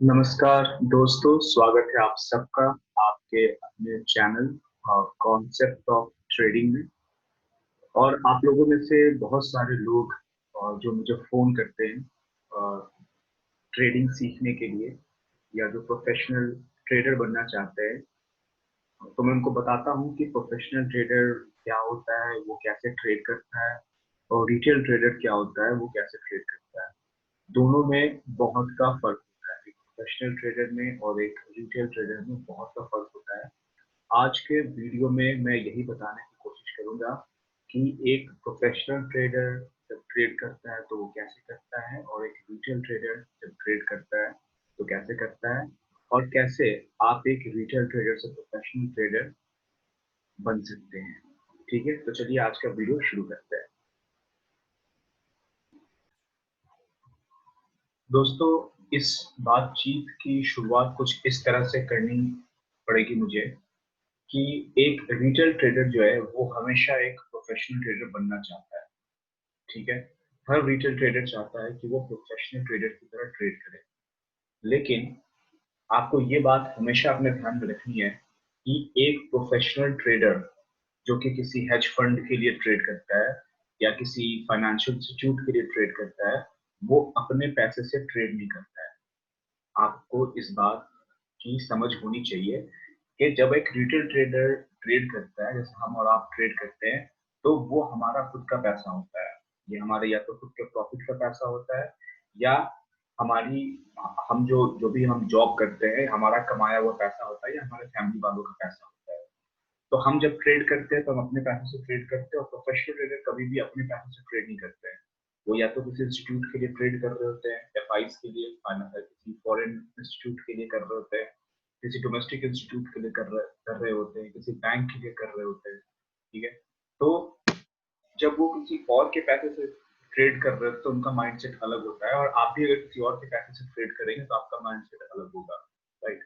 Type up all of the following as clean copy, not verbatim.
नमस्कार दोस्तों, स्वागत है आप सबका आपके अपने चैनल कॉन्सेप्ट ऑफ ट्रेडिंग में। और आप लोगों में से बहुत सारे लोग जो मुझे फ़ोन करते हैं ट्रेडिंग सीखने के लिए, या जो प्रोफेशनल ट्रेडर बनना चाहते हैं। तो मैं उनको बताता हूँ कि प्रोफेशनल ट्रेडर क्या होता है, वो कैसे ट्रेड करता है, और रिटेल ट्रेडर क्या होता है, वो कैसे ट्रेड करता है। दोनों में बहुत का फर्क होता है। एक प्रोफेशनल ट्रेडर में और एक रिटेल ट्रेडर में बहुत का फर्क होता है। आज के वीडियो में मैं यही बताने की कोशिश करूंगा कि एक प्रोफेशनल ट्रेडर जब ट्रेड करता है तो वो कैसे करता है, और एक रिटेल ट्रेडर जब ट्रेड करता है तो कैसे करता है, और कैसे आप एक रिटेल ट्रेडर से प्रोफेशनल ट्रेडर बन सकते हैं। ठीक है, तो चलिए आज का वीडियो शुरू करते हैं। दोस्तों, इस बातचीत की शुरुआत कुछ इस तरह से करनी पड़ेगी मुझे कि एक रिटेल ट्रेडर जो है वो हमेशा एक प्रोफेशनल ट्रेडर बनना चाहता है। ठीक है, हर रिटेल ट्रेडर चाहता है कि वो प्रोफेशनल ट्रेडर की तरह ट्रेड करे। लेकिन आपको ये बात हमेशा अपने ध्यान में रखनी है कि एक प्रोफेशनल ट्रेडर जो कि किसी हेज फंड के लिए ट्रेड करता है या किसी फाइनेंशियल इंस्टीट्यूट के लिए ट्रेड करता है, वो अपने पैसे से ट्रेड नहीं करता है। आपको इस बात की समझ होनी चाहिए कि जब एक रिटेल ट्रेडर ट्रेड करता है, जैसे हम और आप ट्रेड करते हैं, तो वो हमारा खुद का पैसा होता है। ये हमारे या तो खुद के प्रॉफिट का पैसा होता है, या हमारी हम जो जो भी हम जॉब करते हैं, हमारा कमाया हुआ पैसा होता है, या हमारे फैमिली वालों का पैसा होता है। तो हम जब ट्रेड करते हैं तो हम अपने पैसों से ट्रेड करते हैं, और प्रोफेशनल ट्रेडर कभी भी अपने पैसों से ट्रेड नहीं करते हैं। वो या तो किसी इंस्टीट्यूट के लिए ट्रेड कर रहे होते हैं, एफआईज के लिए, किसी फॉरेन इंस्टीट्यूट के लिए कर रहे होते हैं, किसी डोमेस्टिक इंस्टीट्यूट के लिए कर रहे होते हैं, किसी बैंक के लिए कर रहे होते हैं। ठीक है, तो जब वो किसी और के पैसे से ट्रेड कर रहे हैं तो उनका माइंडसेट अलग होता है, और आप भी अगर किसी और के पैसे से ट्रेड करेंगे तो आपका माइंडसेट अलग होगा। राइट,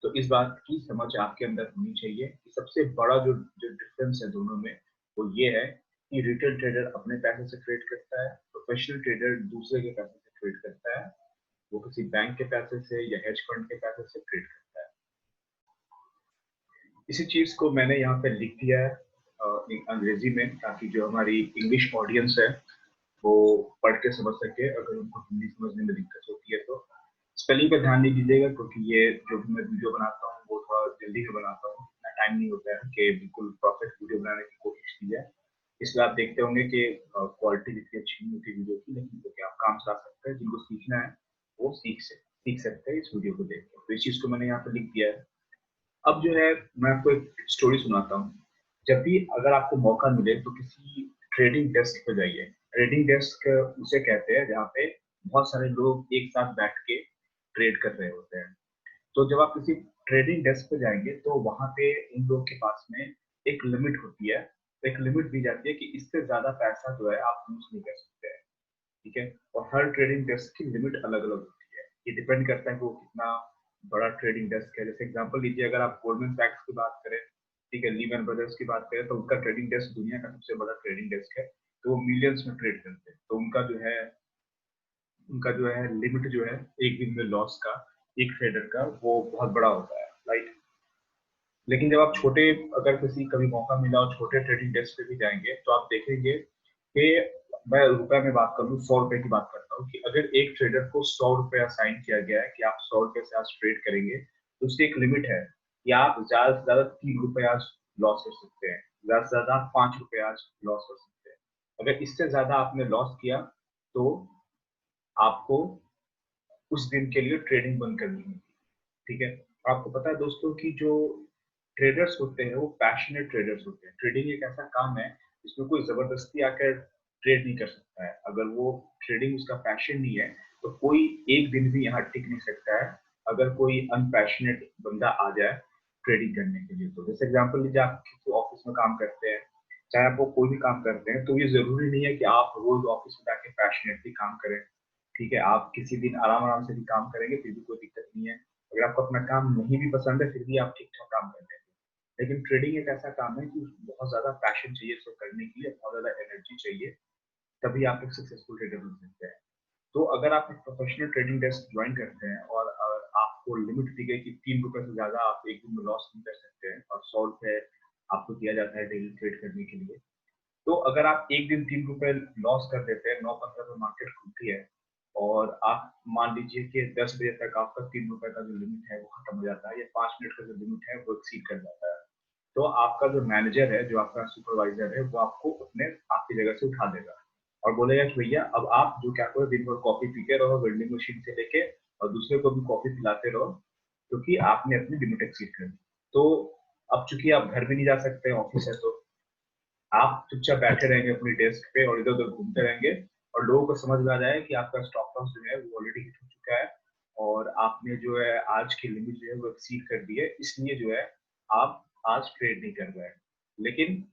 तो इस बात की समझ आपके अंदर होनी चाहिए कि सबसे बड़ा जो जो डिफरेंस है दोनों में, वो ये है कि रिटेल ट्रेडर अपने पैसे से ट्रेड करता है, प्रोफेशनल ट्रेडर दूसरे के पैसे से ट्रेड करता है। वो किसी बैंक के पैसे से या हेज फंड के पैसे से ट्रेड करता है। इसी चीज को मैंने यहाँ पे लिख दिया है अंग्रेजी में, ताकि जो हमारी इंग्लिश ऑडियंस है वो पढ़ के समझ सके, अगर उनको हिंदी समझने में दिक्कत होती है तो। स्पेलिंग पे ध्यान नहीं दीजिएगा, क्योंकि ये जो भी मैं वीडियो बनाता हूँ वो थोड़ा जल्दी में बनाता हूँ, इतना टाइम नहीं होता है कि बिल्कुल परफेक्ट वीडियो बनाने की कोशिश की जाए। इसलिए आप देखते होंगे कि क्वालिटी इतनी अच्छी नहीं होती वीडियो की, लेकिन तो क्या आप काम से आ सकते हैं, जिनको सीखना है वो सीख सकते हैं इस वीडियो को देख के। तो इस चीज को मैंने यहाँ पे लिख दिया है। अब जो है, मैं आपको एक स्टोरी सुनाता हूँ। जब भी अगर आपको मौका मिले तो किसी ट्रेडिंग डेस्क पे जाइए। ट्रेडिंग डेस्क उसे कहते हैं जहाँ पे बहुत सारे लोग एक साथ बैठ के ट्रेड कर रहे होते हैं। तो जब आप किसी ट्रेडिंग डेस्क पे जाएंगे तो वहां पे उन लोग के पास में एक लिमिट होती है। तो एक लिमिट दी जाती है कि इससे ज्यादा पैसा जो है आप यूज नहीं कर सकते हैं। ठीक है, और हर ट्रेडिंग डेस्क की लिमिट अलग अलग होती है। ये डिपेंड करता है कि वो कितना बड़ा ट्रेडिंग डेस्क है। जैसे एग्जांपल लीजिए, अगर आप गोल्डमैन सैक्स की बात करें, ठीक है, लीमैन ब्रदर्स की बात करें, तो उनका ट्रेडिंग डेस्क दुनिया का सबसे बड़ा ट्रेडिंग डेस्क है। तो वो मिलियंस में ट्रेड करते हैं। तो उनका जो है लिमिट जो है एक दिन में लॉस का, एक ट्रेडर का, वो बहुत बड़ा होता है। राइट, लेकिन जब आप छोटे, अगर किसी कभी मौका मिला और छोटे ट्रेडिंग डेस्क पे भी जाएंगे तो आप देखेंगे कि, मैं रुपए में बात कर लूँ, 100 रुपए की बात करता हूँ, कि अगर एक ट्रेडर को 100 रुपए असाइन किया गया है कि आप 100 रुपए से आज ट्रेड करेंगे, तो उसकी एक लिमिट है कि आप ज्यादा से ज्यादा 3 रुपए आज लॉस कर सकते हैं, ज्यादा से ज्यादा 5 रुपए आज लॉस कर सकते हैं। अगर इससे ज्यादा आपने लॉस किया तो आपको उस दिन के लिए ट्रेडिंग बंद करनी होगी। ठीक है, आपको पता है दोस्तों कि जो ट्रेडर्स होते हैं वो पैशनेट ट्रेडर्स होते हैं। ट्रेडिंग एक ऐसा काम है जिसमें कोई जबरदस्ती आकर ट्रेड नहीं कर सकता है। अगर वो ट्रेडिंग उसका पैशन नहीं है तो कोई एक दिन भी यहाँ टिक नहीं सकता है, अगर कोई अनपैशनेट बंदा आ जाए ट्रेडिंग करने के लिए। तो जैसे एग्जाम्पल लीजिए, आप किसी ऑफिस में काम करते हैं, चाहे आप वो कोई भी काम करते हैं, तो ये जरूरी नहीं है कि आप रोज ऑफिस में जाके पैशनेटली काम करें। ठीक है, आप किसी दिन आराम आराम से भी काम करेंगे फिर भी कोई दिक्कत नहीं है। अगर आपको अपना काम नहीं भी पसंद है फिर भी आप ठीक ठाक काम कर लेंगे। लेकिन ट्रेडिंग एक ऐसा काम है कि बहुत ज्यादा पैशन चाहिए इसको करने के लिए, बहुत ज्यादा एनर्जी चाहिए, तभी आप एक सक्सेसफुल ट्रेडर बन सकते हैं। तो अगर आप एक प्रोफेशनल ट्रेडिंग डेस्क ज्वाइन करते हैं और आपको लिमिट दी गई कि 3 रुपए से ज्यादा आप एक दिन में लॉस नहीं कर सकते हैं और 100 रुपए आपको दिया जाता है डेली ट्रेड करने के लिए, तो अगर आप एक दिन 3 रुपए लॉस कर देते हैं, 9:15 पे मार्केट खुलती है और आप मान लीजिए कि 10 बजे तक आपका 3 रुपए का जो लिमिट है वो खत्म हो जाता है या 5 मिनट का जो लिमिट है वो एक्सीड कर जाता है, तो आपका जो मैनेजर है, जो आपका सुपरवाइजर है, वो आपको अपने आपकी जगह से उठा देगा और बोलेगा कि भैया अब आप जो क्या करो, दिन भर कॉफी पीते रहो वेंडिंग मशीन से लेके और दूसरे को भी कॉफी पिलाते रहो, क्योंकि आपने अपनी लिमिट एक्सीड कर दी। तो अब चूंकि आप घर भी नहीं जा सकते, ऑफिस है, तो आप चुपचाप बैठे रहेंगे अपनी डेस्क पे और इधर उधर घूमते रहेंगे और लोगों को समझ में आ जाए कि आपका स्टॉप लॉस जो है वो ऑलरेडी हिट हो चुका है और आपने जो है आज की लिमिट जो है वो एक्सीड कर दी है, इसलिए जो है आप आज ट्रेड नहीं कर रहे हैं। लेकिन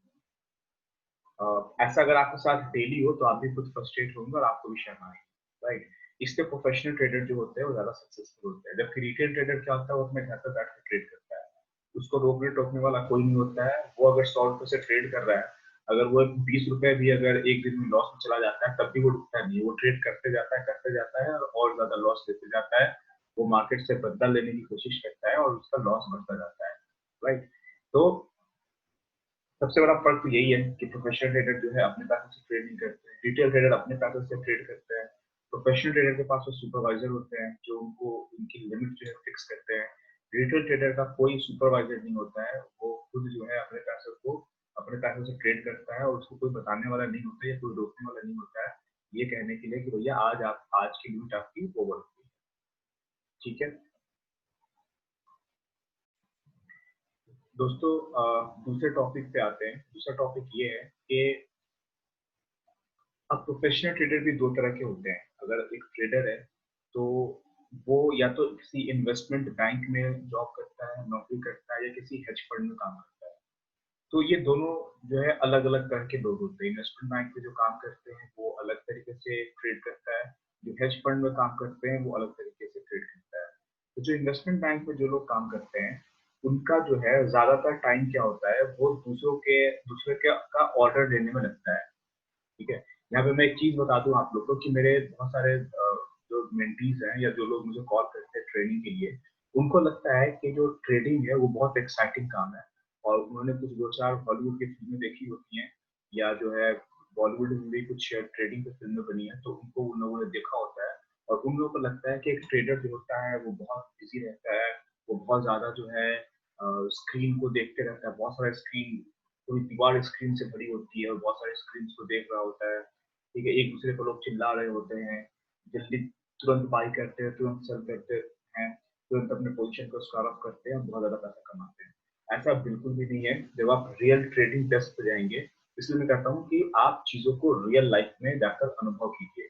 ऐसा अगर आपके साथ डेली हो तो आप भी खुद फ्रस्ट्रेट होंगे और आपको भी शर्म आएगी, राइट? इसलिए प्रोफेशनल ट्रेडर जो होते हैं वो ज्यादा सक्सेसफुल होते हैं, जबकि रिटेल ट्रेडर क्या होता है, वो अपने घर पर बैठ कर ट्रेड करता है, उसको रोकने टोकने वाला कोई नहीं होता है। वो अगर 100 रुपए से ट्रेड कर रहा है, अगर वो 20 रुपए भी अगर एक दिन में लॉस में चला जाता है, तब भी वो रुकता नहीं, वो ट्रेड करते जाता है और ज्यादा लॉस लेते जाता है। वो मार्केट से बदला लेने की कोशिश करता है और उसका लॉस बढ़ता जाता है, राइट? तो सबसे बड़ा फर्क तो यही है कि प्रोफेशनल ट्रेडर जो है अपने पैसों से ट्रेड नहीं करते हैं, रिटेल ट्रेडर अपने पैसों से ट्रेड करते हैं। प्रोफेशनल ट्रेडर के पास वो सुपरवाइजर होते हैं जो उनको उनकी लिमिट जो है फिक्स करते हैं। रिटेल ट्रेडर का कोई सुपरवाइजर नहीं होता है, वो खुद जो है अपने पैसों से ट्रेड करता है और उसको कोई बताने वाला नहीं होता या कोई रोकने वाला नहीं होता है ये कहने के लिए कि भैया आज की लिमिट आपकी ओवर हो गई, ठीक है दोस्तों। दूसरे टॉपिक पे आते हैं। दूसरा टॉपिक ये है कि अब प्रोफेशनल ट्रेडर भी दो तरह के होते हैं। अगर एक ट्रेडर है तो वो या तो किसी इन्वेस्टमेंट बैंक में जॉब करता है, नौकरी करता है, या किसी हेज फंड में काम करता है। तो ये दोनों जो है अलग अलग तरह के लोग होते हैं। इन्वेस्टमेंट बैंक में जो काम करते हैं वो अलग तरीके से ट्रेड करता है, जो हेज फंड में काम करते हैं वो अलग तरीके से ट्रेड करता है। तो जो इन्वेस्टमेंट बैंक में जो लोग काम करते हैं उनका जो है ज्यादातर टाइम क्या होता है, वो दूसरे के का ऑर्डर लेने में लगता है, ठीक है। यहाँ पे मैं एक चीज बता दूं आप लोग को कि मेरे बहुत सारे जो मेंटीज हैं या जो लोग मुझे कॉल करते हैं ट्रेनिंग के लिए, उनको लगता है कि जो ट्रेडिंग है वो बहुत एक्साइटिंग काम है और उन्होंने कुछ दो चार हॉलीवुड की फिल्में देखी होती हैं या जो है बॉलीवुड में भी कुछ ट्रेडिंग की फिल्में बनी है, तो उनको उन लोगों ने देखा होता है और उन लोगों को लगता है कि एक ट्रेडर जो होता है वो बहुत बिजी रहता है, वो बहुत ज्यादा जो है स्क्रीन को देखते रहता है, बहुत सारा स्क्रीन, पूरी दीवार स्क्रीन से भरी होती है और बहुत सारे स्क्रीन को देख रहा होता है, ठीक है। एक दूसरे को लोग चिल्ला रहे होते हैं, जल्दी तुरंत बाई करते हैं, तुरंत सेल करते हैं, तुरंत अपने पोजीशन को स्क्वायर ऑफ करते हैं और बहुत ज्यादा पैसा कमाते हैं। ऐसा बिल्कुल भी नहीं है। जब आप रियल ट्रेडिंग डेस्क पे जाएंगे, इसलिए मैं कहता हूँ कि आप चीजों को रियल लाइफ में जाकर अनुभव कीजिए।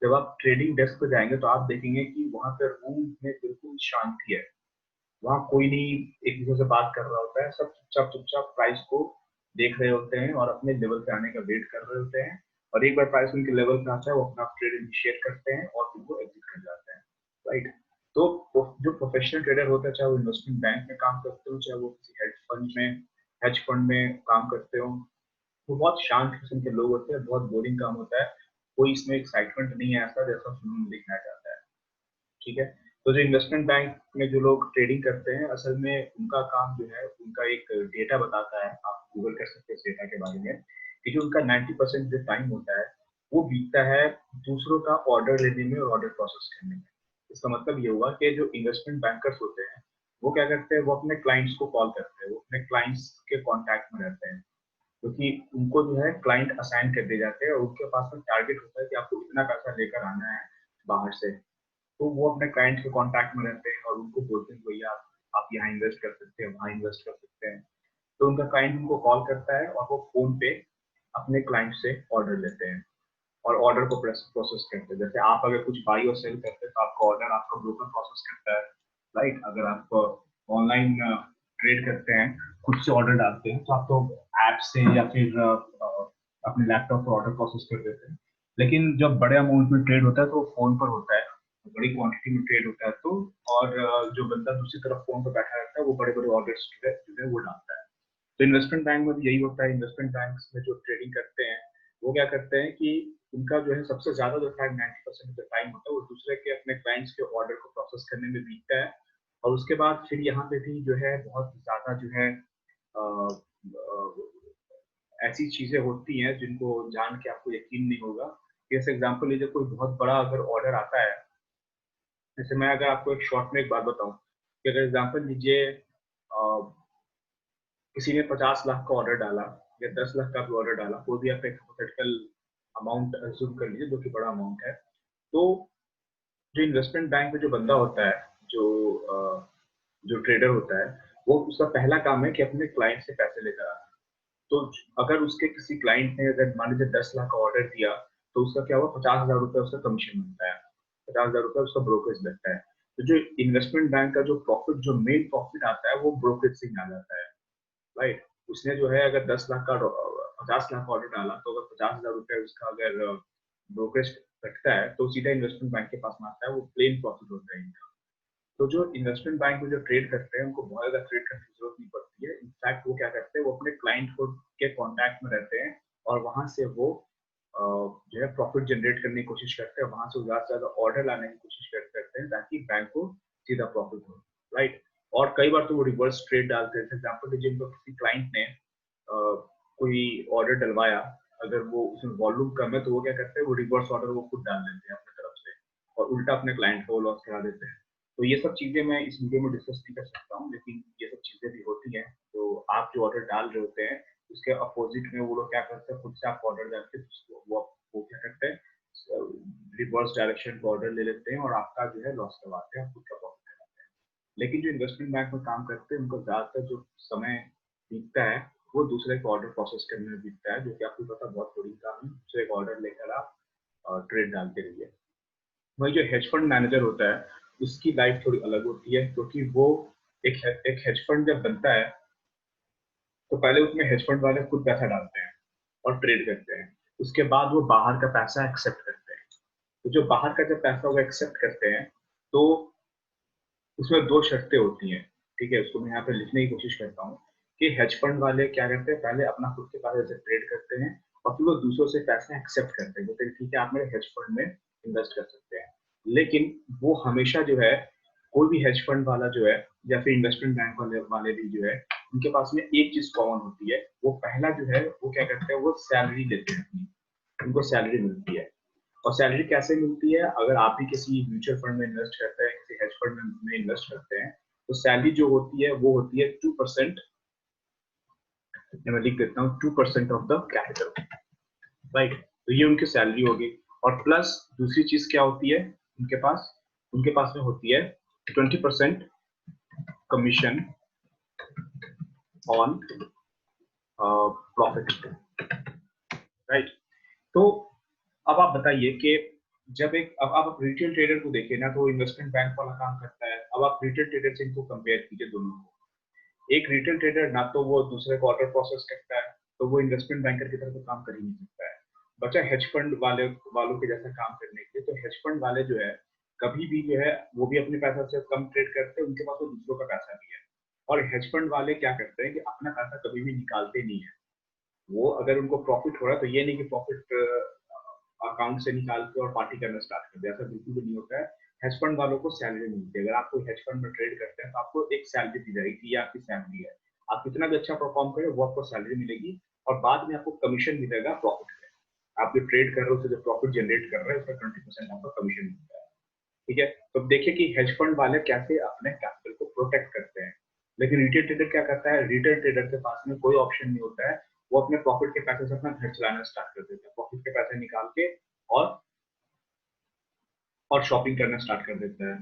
जब आप ट्रेडिंग डेस्क पे जाएंगे तो आप देखेंगे कि वहां पे रूम में बिल्कुल शांति है, वहाँ कोई नहीं एक दूसरे से बात कर रहा होता है, सब चुपचाप चुपचाप प्राइस को देख रहे होते हैं और अपने लेवल पे आने का वेट कर रहे होते हैं और एक बार प्राइस उनके लेवल पे आता है वो अपना ट्रेड इनिशिएट करते हैं और उनको एग्जिट कर जाते हैं, राइट? तो जो प्रोफेशनल ट्रेडर होता है, चाहे वो इन्वेस्टमेंट बैंक में काम करते हो, चाहे वो किसी हेज फंड में काम करते हो, वो बहुत शांत किस्म के लोग होते हैं, बहुत बोरिंग काम होता है, कोई इसमें एक्साइटमेंट नहीं है ऐसा जैसा फिल्म में दिखाया जाता है, ठीक है। तो जो इन्वेस्टमेंट बैंक में जो लोग ट्रेडिंग करते हैं, असल में उनका काम जो है, उनका एक डेटा बताता है, आप गूगल कर सकते हैं इस डेटा के बारे में, कि जो उनका 90% जो टाइम होता है वो बीतता है दूसरों का ऑर्डर लेने में और ऑर्डर प्रोसेस करने में। इसका मतलब ये हुआ कि जो इन्वेस्टमेंट बैंकर्स होते हैं वो क्या करते हैं, वो अपने क्लाइंट्स को कॉल करते हैं, वो अपने क्लाइंट्स के कॉन्टैक्ट में रहते हैं, क्योंकि उनको जो है क्लाइंट असाइन कर दिए जाते हैं और उनके पास में टारगेट होता है कि आपको इतना पैसा लेकर आना है बाहर से। तो वो अपने क्लाइंट के कांटेक्ट में रहते हैं और उनको बोलते हैं भैया आप यहाँ इन्वेस्ट कर सकते हैं, वहाँ इन्वेस्ट कर सकते हैं। तो उनका क्लाइंट उनको कॉल करता है और वो फोन पे अपने क्लाइंट से ऑर्डर लेते हैं और ऑर्डर को प्रोसेस करते हैं। जैसे आप अगर कुछ बाई और सेल करते हैं तो आपका ऑर्डर आपका ब्रोकर प्रोसेस करता है, राइट? अगर आप ऑनलाइन ट्रेड करते हैं, खुद से ऑर्डर डालते हैं, तो आप तो ऐप से या फिर अपने लैपटॉप पर ऑर्डर प्रोसेस कर देते हैं। लेकिन जब बड़े अमाउंट में ट्रेड होता है तो फोन पर होता है, बड़ी क्वांटिटी में ट्रेड होता है, तो और जो बंदा दूसरी तरफ फोन पर बैठा रहता है वो बड़े बड़े ऑर्डर्स जो है वो डालता है। तो इन्वेस्टमेंट बैंक में भी यही होता है। इन्वेस्टमेंट बैंक में जो ट्रेडिंग करते हैं वो क्या करते हैं कि उनका जो है सबसे ज्यादा जो टाइम 90% ऑफ द टाइम होता है वो दूसरे के अपने क्लाइंट्स के ऑर्डर को प्रोसेस करने में बीतता है। और उसके बाद फिर यहाँ पे भी जो है बहुत ज्यादा जो है अ, ऐसी चीजें होती हैं जिनको जान के आपको यकीन नहीं होगा। जैसे एग्जांपल लीजिए, कोई बहुत बड़ा अगर ऑर्डर आता है, जैसे मैं अगर आपको एक शॉर्ट में एक बात बताऊं कि अगर एग्जांपल लीजिए किसी ने 50 लाख का ऑर्डर डाला या 10 लाख का भी ऑर्डर डाला, कोई भी आप एक हाइपोथेटिकल अमाउंट अज्यूम कर लीजिए जो कि बड़ा अमाउंट है। तो जो इन्वेस्टमेंट बैंक में जो बंदा होता है, जो जो ट्रेडर होता है, वो उसका पहला काम है कि अपने क्लाइंट से पैसे लेकर आना। तो अगर उसके किसी क्लाइंट ने अगर मान लीजिए 10 लाख का ऑर्डर दिया, तो उसका क्या हुआ, 50,000 रुपये उसका कमीशन मिलता है, 50,000 रुपये उसका ब्रोकरेज लगता है। तो जो इन्वेस्टमेंट बैंक का जो प्रॉफिट, जो मेन प्रॉफिट आता है वो ब्रोकरेज से ही आ जाता है, राइट। उसने जो है अगर 10 लाख का 50 लाख का ऑर्डर डाला, तो अगर 50,000 रुपये उसका अगर ब्रोकरेज रखता है तो सीधा इन्वेस्टमेंट बैंक के पास में आता है, वो प्लेन प्रॉफिट होता है इनका। तो जो इन्वेस्टमेंट बैंक में जो ट्रेड करते हैं उनको बहुत ज्यादा ट्रेड करने की जरूरत नहीं पड़ती है। इनफैक्ट वो क्या करते हैं, वो अपने क्लाइंट को के कांटेक्ट में रहते हैं और वहां से वो जो है प्रॉफिट जनरेट करने की कोशिश करते हैं, वहां से ज्यादा से ज्यादा ऑर्डर लाने की कोशिश करते हैं ताकि बैंक को सीधा प्रॉफिट हो, राइट। और कई बार तो वो रिवर्स ट्रेड डालते हैं। एग्जाम्पल लीजिए, उनको किसी क्लाइंट ने कोई ऑर्डर डलवाया, अगर वो उसमें वॉल्यूम कम है तो वो क्या करते हैं, वो रिवर्स ऑर्डर वो खुद डाल देते हैं अपनी तरफ से और उल्टा अपने क्लाइंट को लॉस करा देते हैं। तो ये सब चीजें मैं इस वीडियो में डिस्कस नहीं कर सकता हूँ, लेकिन ये सब चीजें भी होती हैं। तो आप जो ऑर्डर डाल रहे होते हैं उसके अपोजिट में वो लोग क्या करते हैं, खुद से आप ऑर्डर डाल के वो क्या करते हैं, रिवर्स डायरेक्शन को ऑर्डर ले लेते हैं और आपका जो है लॉस करवाते हैं, खुद का प्रॉफिट करवाते हैं। लेकिन जो इन्वेस्टमेंट बैंक में काम करते हैं उनको ज्यादातर जो समय बीतता है वो दूसरे को ऑर्डर प्रोसेस करने में बीतता है, जो कि आपको पता बहुत बड़ी काम है। दूसरे का ऑर्डर लेकर आप ट्रेड डालते रहिए। वही जो हेज फंड मैनेजर होता है उसकी लाइफ थोड़ी अलग होती है, क्योंकि वो एक हेज फंड जब बनता है तो पहले उसमें हेज फंड वाले खुद पैसा डालते हैं और ट्रेड करते हैं। उसके बाद वो बाहर का पैसा एक्सेप्ट करते हैं। तो जो बाहर का जब पैसा वो एक्सेप्ट करते हैं तो उसमें दो शर्तें होती हैं, ठीक है। उसको मैं यहाँ पे लिखने की कोशिश करता हूँ कि हेज फंड वाले क्या करते हैं, पहले अपना खुद के पैसे से ट्रेड करते हैं और फिर वो दूसरों से पैसे एक्सेप्ट करते हैं, बोलते हैं ठीक है आप मेरे हेज फंड में इन्वेस्ट कर सकते हैं। लेकिन वो हमेशा जो है, कोई भी हेज फंड वाला जो है या फिर इन्वेस्टमेंट बैंक वाले भी जो है, उनके पास में एक चीज कॉमन होती है। वो पहला जो है वो क्या करते हैं, वो सैलरी लेते हैं अपनी, उनको सैलरी मिलती है। और सैलरी कैसे मिलती है, अगर आप भी किसी म्यूचुअल फंड में इन्वेस्ट करते हैं, किसी हेज फंड में इन्वेस्ट करते हैं, तो सैलरी जो होती है वो होती है 2%। मैं लिख देता हूँ 2% ऑफ द कैपिटल, राइट। तो ये उनकी सैलरी होगी। और प्लस दूसरी चीज क्या होती है उनके पास में होती है 20% कमीशन ऑन प्रॉफिट, राइट। तो अब आप बताइए कि जब एक अब आप रिटेल ट्रेडर को देखिए ना, तो इन्वेस्टमेंट बैंक वाला काम करता है। अब आप रिटेल ट्रेडर से इनको कंपेयर कीजिए दोनों को। एक रिटेल ट्रेडर ना तो वो दूसरे को ऑर्डर प्रोसेस करता है, तो वो इन्वेस्टमेंट बैंकर की तरह तो काम कर ही नहीं सकता है। बचा हेज फंड वालों के जैसा काम करने के लिए, तो हेज फंड वाले जो है कभी भी जो है वो भी अपने पैसा से कम ट्रेड करते हैं, उनके पास तो दूसरों का पैसा भी है। और हेज फंड वाले क्या करते हैं कि अपना पैसा कभी भी निकालते नहीं है। वो अगर उनको प्रॉफिट हो रहा है तो ये नहीं कि प्रॉफिट अकाउंट से निकाल के और पार्टी करना स्टार्ट कर दे, ऐसा बिल्कुल भी नहीं होता है। हेज फंड वालों को सैलरी मिलती है। अगर आप कोई हेज फंड में ट्रेड करते हैं तो आपको एक सैलरी दी जाएगी कि ये आपकी सैलरी है। आप कितना भी अच्छा परफॉर्म करें वो आपको सैलरी मिलेगी और बाद में आपको कमीशन मिलेगा प्रॉफिट पे। आप जो ट्रेड कर रहे हो उससे जो प्रॉफिट जनरेट कर रहे हैं उसका 20% आपका कमीशन मिलता है, ठीक है। तो देखिए कि हेज फंड वाले कैसे अपने कैपिटल को प्रोटेक्ट करते हैं। लेकिन रिटेल ट्रेडर क्या करता है, रिटेल ट्रेडर के पास में कोई ऑप्शन नहीं होता है। वो अपने प्रॉफिट के पैसे से अपना घर चलाना स्टार्ट कर देते हैं, प्रॉफिट के पैसे निकाल के और शॉपिंग करना स्टार्ट कर देते हैं।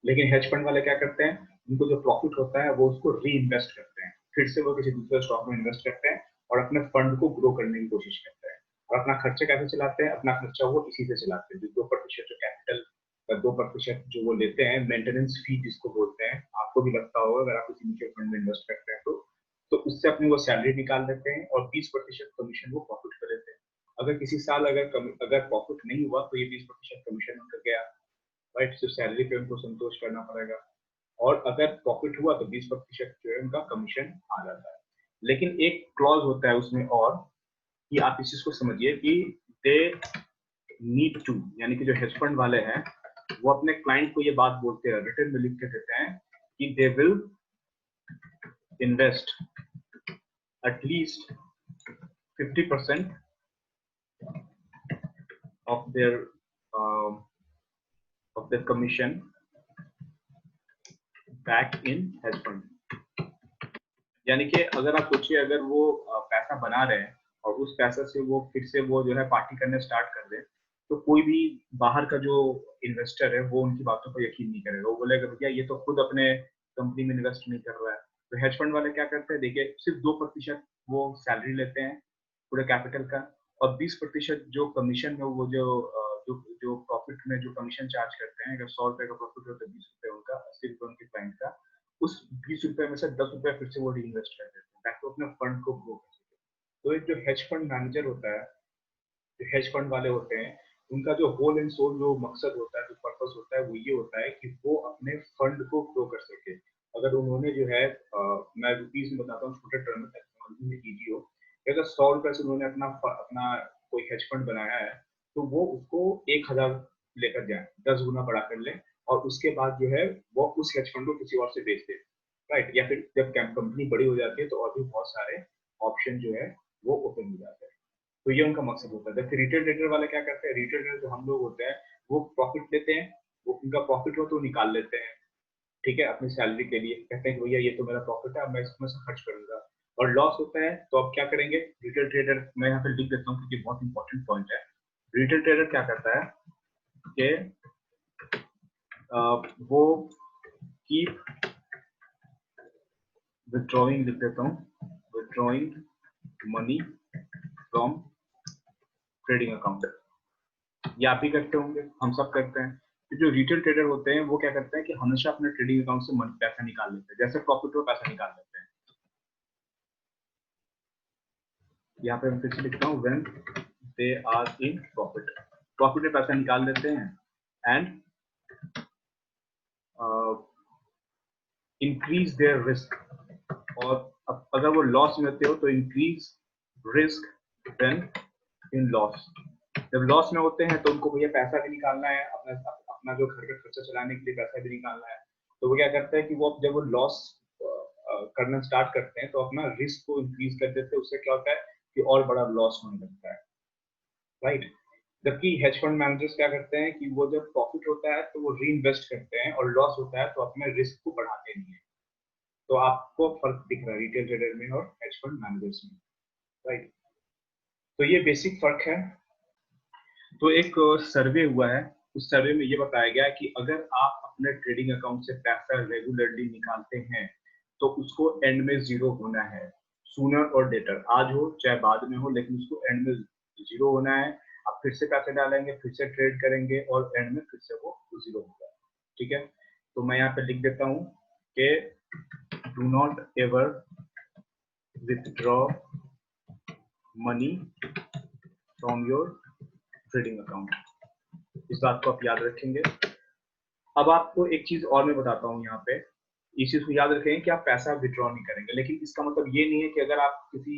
लेकिन हेज फंड वाले क्या करते हैं, उनको जो प्रॉफिट होता है वो उसको री इन्वेस्ट करते हैं, फिर से वो किसी दूसरे स्टॉक में इन्वेस्ट करते हैं और अपने फंड को ग्रो करने की कोशिश करते हैं। और अपना खर्चा कैसे चलाते हैं, अपना खर्चा वो इसी से चलाते हैं। जो 2% जो कैपिटल का 2% जो वो लेते हैं, मेंटेनेंस फी जिसको बोलते हैं, आपको भी लगता होगा अगर आप किसी म्यूचुअल फंड में इन्वेस्ट करते हैं तो उससे अपनी वो सैलरी निकाल देते हैं और 20% कमीशन वो प्रॉफिट कर लेते हैं। अगर किसी साल अगर प्रॉफिट नहीं हुआ तो ये 20% कमीशन उनका गया, राइट। सिर्फ सैलरी पे उनको संतोष करना पड़ेगा। और अगर प्रॉफिट हुआ तो 20% जो है उनका कमीशन आ जाता है। लेकिन एक क्लॉज होता है उसमें और, कि आप इस चीज को समझिए कि दे नीड टू, यानी कि जो हेज फंड वाले हैं वो अपने क्लाइंट को ये बात बोलते हैं, रिटर्न में लिख के देते हैं कि they will invest at least 50% of their commission back in hedge fund। यानी कि अगर आप सोचिए, अगर वो पैसा बना रहे हैं और उस पैसा से वो फिर से वो जो है पार्टी करने स्टार्ट कर दे, तो कोई भी बाहर का जो इन्वेस्टर है वो उनकी बातों पर यकीन नहीं करेगा। वो बोलेगा भैया ये तो खुद अपने कंपनी में इन्वेस्ट नहीं कर रहा है। तो हेज फंड वाले क्या करते हैं, देखिए सिर्फ 2% वो सैलरी लेते हैं पूरे कैपिटल का, और 20% जो कमीशन में वो जो प्रॉफिट में जो कमीशन चार्ज करते हैं, अगर 100 रुपए का प्रॉफिट हो तो 20 रुपए उनका, 80 रुपए उनके क्लाइंट का, उस 20 रुपए में से 10 रुपए फिर से वो रीइन्वेस्ट कर देते हैं ताकि वो अपने फंड को ग्रो कर सके। तो एक जो हेज फंड मैनेजर होता है, जो हेज फंड वाले होते हैं, उनका जो होल एंड सोल जो मकसद होता है, जो पर्पस होता है, वो ये होता है कि वो अपने फंड को ग्रो कर सके। अगर उन्होंने जो है मैं रुपीज में बताता हूँ, छोटे टर्म में टेक्नोलॉजी में इजी हो, अगर 100 रुपए से उन्होंने अपना अपना कोई हेज फंड बनाया है, तो वो उसको 1000 लेकर जाए, 10 गुना बढ़ा कर ले, और उसके बाद जो है वो उस हेज फंड को किसी और से बेच दे, राइट। या फिर जब कंपनी बड़ी हो जाती है तो और भी बहुत सारे ऑप्शन जो है वो ओपन हो जाते हैं। तो ये उनका मकसद होता है। जबकि रिटेल ट्रेडर वाले क्या करते हैं, रिटेल ट्रेडर जो हम लोग होते हैं वो प्रॉफिट लेते हैं, वो उनका प्रॉफिट हो तो निकाल लेते हैं, ठीक है, अपनी सैलरी के लिए कहते हैं कि भैया ये तो मेरा प्रॉफिट है, अब मैं इसमें से खर्च करूंगा। और लॉस होता है तो अब क्या करेंगे रिटेल ट्रेडर, मैं यहाँ पे लिख देता हूँ क्योंकि बहुत इंपॉर्टेंट पॉइंट है। रिटेल ट्रेडर क्या करता है कि वो कीप विथड्रॉइंग, लिख देता हूँ, withdrawing money from trading account. ये आप भी करते होंगे, हम सब करते हैं। तो जो रिटेल ट्रेडर होते हैं वो क्या करते हैं कि हमेशा अपने ट्रेडिंग अकाउंट से पैसा निकाल लेते हैं, जैसे प्रॉफिट हो पैसा निकाल लेते हैं। यहाँ पे मैं फिर से लिखता हूँ, when they are in profit, profit में पैसा निकाल लेते हैं, एंड इंक्रीज देयर रिस्क, और अगर वो लॉस में होते हो तो increase risk then in loss. जब लॉस में होते हैं तो उनको भैया पैसा भी निकालना है, अपना जो घर का खर्चा चलाने के लिए पैसा भी निकालना है। तो वो क्या करते हैं कि वो जब वो लॉस करना स्टार्ट करते हैं तो अपना रिस्क को इंक्रीज कर देते हैं। उससे क्या होता है कि और बड़ा लॉस होने लगता है, राइट। जबकि हेज फंड मैनेजर्स क्या करते हैं कि वो जब प्रॉफिट होता है तो वो री इन्वेस्ट करते हैं, और लॉस होता है तो अपने रिस्क को बढ़ाते नहीं है। तो आपको फर्क दिख रहा है रिटेल ट्रेडर में और हेज फंड मैनेजर्स में, राइट। तो ये बेसिक फर्क है। तो एक सर्वे हुआ है, उस सर्वे में ये बताया गया है कि अगर आप अपने ट्रेडिंग अकाउंट से पैसा रेगुलरली निकालते हैं तो उसको एंड में जीरो होना है, सूनर और लेटर, आज हो चाहे बाद में हो, लेकिन उसको एंड में जीरो होना है। आप फिर से पैसे डालेंगे, फिर से ट्रेड करेंगे, और एंड में फिर से वो जीरो होगा, ठीक है। तो मैं यहाँ पे लिख देता हूँ कि do not ever withdraw money from your trading account. इस बात को आप याद रखेंगे। अब आपको एक चीज और मैं बताता हूँ यहाँ पे, इस चीज को याद रखेंगे कि आप पैसा विड्रॉ नहीं करेंगे, लेकिन इसका मतलब ये नहीं है कि अगर आप किसी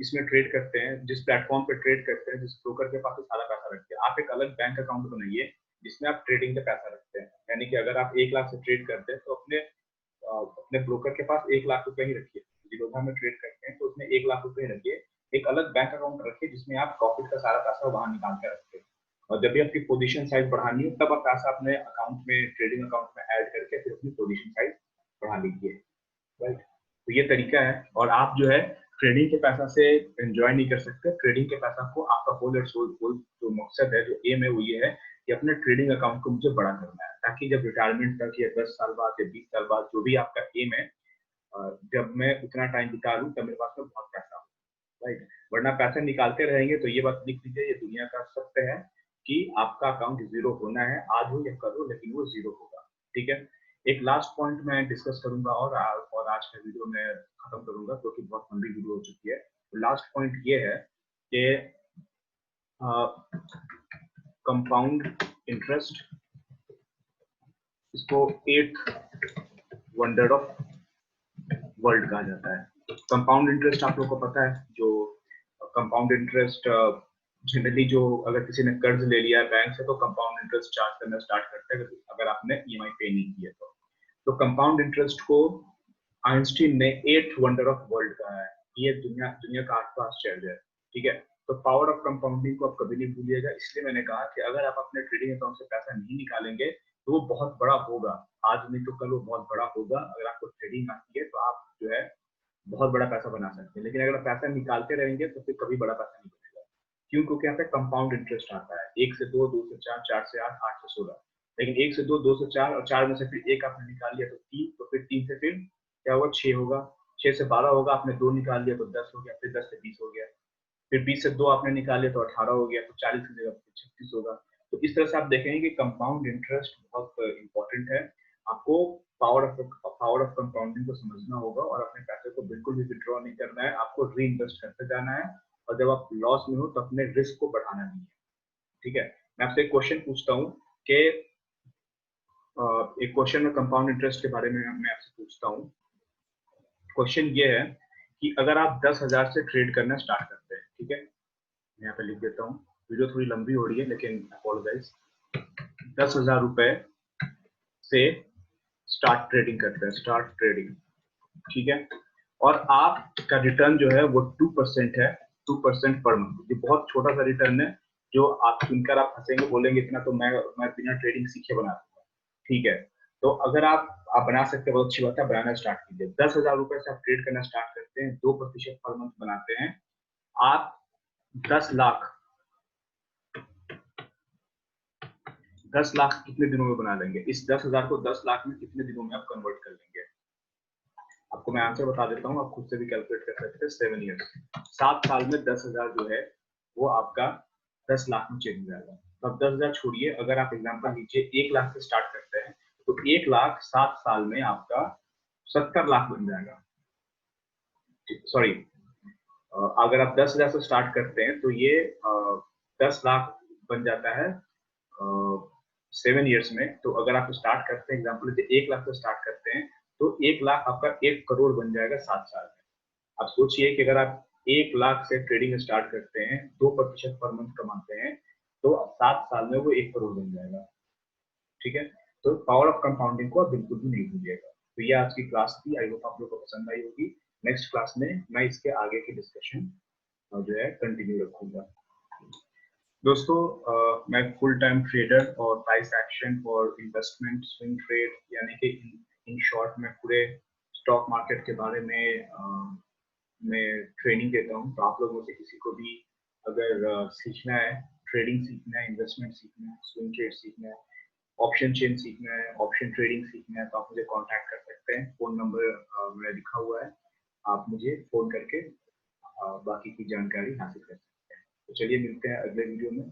इसमें ट्रेड करते हैं, जिस प्लेटफॉर्म पे ट्रेड करते हैं, जिस ब्रोकर के पास सारा पैसा रखते हैं, आप एक अलग बैंक अकाउंट बनाइए जिसमें आप ट्रेडिंग का पैसा रखते हैं। यानी कि अगर आप 1 लाख से ट्रेड करते हैं तो अपने ब्रोकर के पास 1 लाख रुपए ही रखिए। जिरोधा में ट्रेड करते हैं तो उसमें 1 लाख रुपए रखिए, एक अलग बैंक अकाउंट रखिए जिसमें आप प्रॉफिट का सारा पैसा वहां निकाल के रखते हैं, और जब भी आपकी पोजीशन साइज बढ़ानी है तब आप पैसा अपने अकाउंट में, ट्रेडिंग अकाउंट में ऐड करके फिर अपनी पोजीशन साइज बढ़ा लीजिए, राइट। तो ये तरीका है। और आप जो है ट्रेडिंग के पैसा से एंजॉय नहीं कर सकते। ट्रेडिंग के पैसा को आपका होल एंड सोल जो मकसद है, जो एम है, वो ये है कि अपने ट्रेडिंग अकाउंट को मुझे बड़ा करना है, ताकि जब रिटायरमेंट तक या 10 साल बाद या 20 साल बाद जो भी आपका एम है, जब मैं उतना टाइम बिता लूं तब मेरे पास में बहुत पैसा हो, राइट। वरना पैसा निकालते रहेंगे तो ये बात लिख लीजिए, ये दुनिया का सत्य है कि आपका अकाउंट जीरो होना है, आज हो या कल हो, लेकिन वो जीरो होगा, ठीक है। एक लास्ट पॉइंट मैं डिस्कस करूंगा और आज का वीडियो में खत्म करूंगा क्योंकि बहुत लंबी वीडियो हो चुकी है। तो लास्ट पॉइंट ये है कि कंपाउंड इंटरेस्ट, इसको 8th वंडर ऑफ वर्ल्ड कहा जाता है। कंपाउंड इंटरेस्ट आप लोग को पता है, जो कंपाउंड इंटरेस्ट जनरली जो अगर किसी ने कर्ज ले लिया है बैंक से तो कंपाउंड इंटरेस्ट चार्ज करना स्टार्ट करते हैं अगर आपने ईएमआई पे नहीं किया तो कंपाउंड इंटरेस्ट को आइंस्टीन ने एट्थ वंडर ऑफ वर्ल्ड कहा है। ये दुनिया दुनिया का आठवां आश्चर्य है। ठीक है, तो पावर ऑफ कंपाउंडिंग को आप कभी नहीं भूलिएगा। इसलिए मैंने कहा कि अगर आप अपने ट्रेडिंग अकाउंट से पैसा नहीं निकालेंगे तो वो बहुत बड़ा होगा, आज नहीं तो कल वो बहुत बड़ा होगा। अगर आपको ट्रेडिंग आती है तो आप जो है बहुत बड़ा पैसा बना सकते हैं, लेकिन अगर पैसा निकालते रहेंगे तो फिर कभी बड़ा पैसा नहीं बनेगा। क्यों? क्योंकि यहाँ पे कंपाउंड इंटरेस्ट आता है, 1 से 2, 2 से 4, 4 से 8, 8 से 16। लेकिन 1 से 2, 2 से 4 और 4 में से फिर एक आपने निकाल लिया तो 3, तो फिर 3 से फिर क्या होगा? 6 होगा, 6 से 12 होगा, आपने 2 निकाल लिया तो 10 हो गया, फिर 10 से 20 हो गया, फिर 20 से 2 आपने निकाल लिया तो 18 हो गया, तो 40 की जगह 36 होगा। तो इस तरह से आप देखेंगे कि कंपाउंड इंटरेस्ट बहुत इंपॉर्टेंट है। आपको पावर ऑफ कंपाउंडिंग को समझना होगा और अपने पैसे को बिल्कुल भी विड्रॉ नहीं करना है, आपको री इन्वेस्ट करते जाना है। और जब आप लॉस में हो तो अपने रिस्क को बढ़ाना नहीं है। ठीक है, मैं आपसे एक क्वेश्चन पूछता हूँ कि एक क्वेश्चन में कंपाउंड इंटरेस्ट के बारे में मैं आपसे पूछता हूँ। क्वेश्चन ये है कि अगर आप 10,000 से ट्रेड करना स्टार्ट करते हैं, ठीक है, मैं यहाँ पे लिख देता हूँ, वीडियो थोड़ी लंबी हो रही है लेकिन अपोलोजाइज। 10,000 रुपए से स्टार्ट ट्रेडिंग करते हैं, स्टार्ट ट्रेडिंग, ठीक है, और आपका रिटर्न जो है वो 2% है, 2% पर मंथ। ये बहुत छोटा सा रिटर्न है जो आप सुनकर आप हंसेंगे, बोलेंगे इतना तो मैं बिना ट्रेडिंग सीखे बना दूंगा। ठीक है, तो अगर आप बना सकते हैं, बहुत अच्छी बात है, बनाना स्टार्ट कीजिए। 10,000 रुपए से आप ट्रेड करना स्टार्ट करते हैं, 2% पर मंथ बनाते हैं, आप 10 लाख 10 लाख कितने दिनों में बना लेंगे? इस 10,000 को 10 लाख में कितने दिनों में आप कन्वर्ट कर लेंगे? आपको मैं आंसर बता देता हूँ, आप खुद से भी कैलकुलेट कर सकते हैं। 7 ईयर्स, 7 साल में 10,000 जो है वो आपका 10 लाख में चेंज हो जाएगा। तो अब 10,000 छोड़िए, अगर आप एग्जाम्पल लीजिए 1 लाख से स्टार्ट करते हैं तो 1 लाख 7 साल में आपका 70 लाख बन जाएगा। सॉरी, अगर आप 10,000 से स्टार्ट करते हैं तो ये 10 लाख बन जाता है 7 ईयर्स में। तो अगर आप स्टार्ट करते हैं, एग्जाम्पल 1 लाख से स्टार्ट करते हैं तो 1 लाख आपका 1 करोड़ बन जाएगा 7 साल में। आप सोचिए कि अगर आप 1 लाख से ट्रेडिंग स्टार्ट करते हैं, 2% पर मंथ कमाते हैं, तो 7 साल में वो 1 करोड़ बन जाएगा। ठीक है, तो पावर ऑफ कंपाउंडिंग को आप बिल्कुल भी नहीं भूलिएगा। तो ये आज की क्लास थी, आई होप आप लोगों को पसंद आई होगी। नेक्स्ट क्लास में मैं इसके आगे की डिस्कशन जो है कंटिन्यू रखूंगा। दोस्तों, मैं फुल टाइम ट्रेडर और प्राइस एक्शन और इन्वेस्टमेंट स्विंग ट्रेड, यानी कि इन शॉर्ट में पूरे स्टॉक मार्केट के बारे में मैं ट्रेनिंग देता हूँ। तो आप लोगों से किसी को भी अगर सीखना है, ट्रेडिंग सीखना है, इन्वेस्टमेंट सीखना है, स्विंग ट्रेड सीखना है, ऑप्शन चेन सीखना है, ऑप्शन ट्रेडिंग सीखना है, तो आप मुझे कांटेक्ट कर सकते हैं। फोन नंबर मेरा लिखा हुआ है, आप मुझे फोन करके बाकी की जानकारी हासिल कर सकते हैं। तो चलिए मिलते हैं अगले वीडियो में।